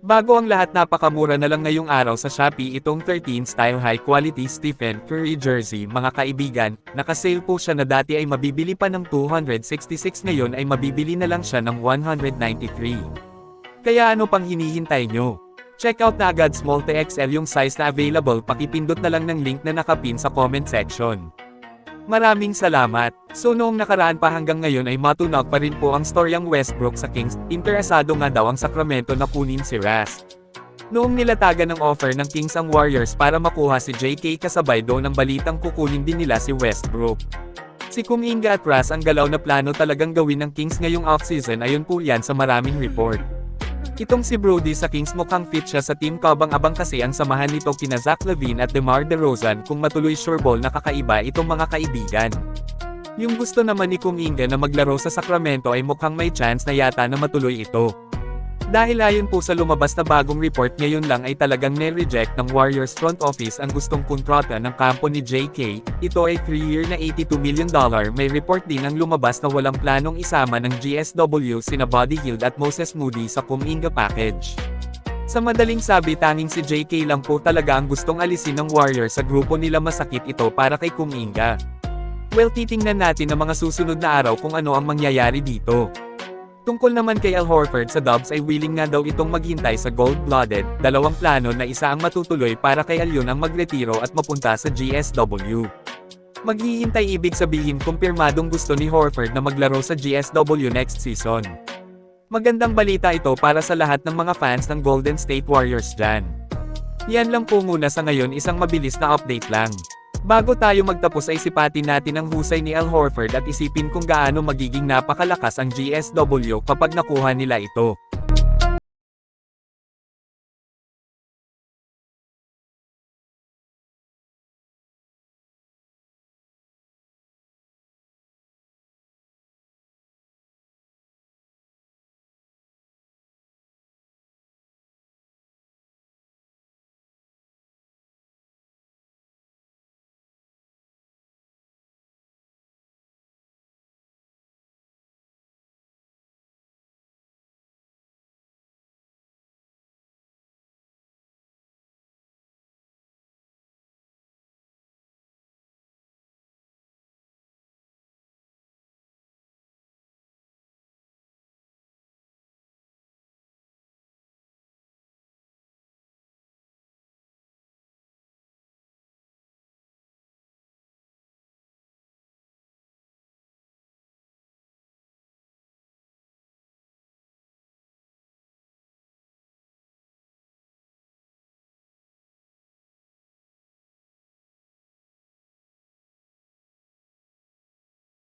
Bago ang lahat, napakamura na lang ngayong araw sa Shopee itong 13 style high quality Stephen Curry jersey mga kaibigan, nakasale po siya na dati ay mabibili pa ng 266 ngayon ay mabibili na lang siya ng 193. Kaya ano pang hinihintay nyo? Check out na agad small to XL yung size na available, pakipindot na lang ng link na nakapin sa comment section. Maraming salamat. So noong nakaraan pa hanggang ngayon ay matunog pa rin po ang storyang Westbrook sa Kings, interesado nga daw ang Sacramento na kunin si Russ. Noong nilatagan ng offer ng Kings ang Warriors para makuha si JK, kasabay doon ng balitang kukunin din nila si Westbrook. Si Kuminga at Russ ang galaw na plano talagang gawin ng Kings ngayong offseason, ayon po yan sa maraming report. Itong si Brody sa Kings mukhang fit siya sa team, kabang-abang kasi ang samahan nito kina Zach LaVine at DeMar DeRozan, kung matuloy sure ball na kakaiba itong mga kaibigan. Yung gusto naman ni Kuminga na maglaro sa Sacramento ay mukhang may chance na yata na matuloy ito. Dahil ayon po sa lumabas na bagong report ngayon lang ay talagang ne-reject ng Warriors front office ang gustong kontrata ng kampo ni JK, ito ay 3-year na $82 million. May report din ang lumabas na walang planong isama ng GSW sina Buddy Hield at Moses Moody sa Kuminga package. Sa madaling sabi, tanging si JK lang po talaga ang gustong alisin ng Warriors sa grupo nila. Masakit ito para kay Kuminga. Well, titingnan natin ang mga susunod na araw kung ano ang mangyayari dito. Tungkol naman kay Al Horford sa Dubs ay willing nga daw itong maghintay sa gold-blooded, dalawang plano na isa ang matutuloy para kay Al, yun ang magretiro at mapunta sa GSW. Maghihintay ibig sabihin kumpirmadong gusto ni Horford na maglaro sa GSW next season. Magandang balita ito para sa lahat ng mga fans ng Golden State Warriors dyan. Yan lang po muna sa ngayon, isang mabilis na update lang. Bago tayo magtapos ay sipatin natin ang husay ni Al Horford at isipin kung gaano magiging napakalakas ang GSW kapag nakuha nila ito.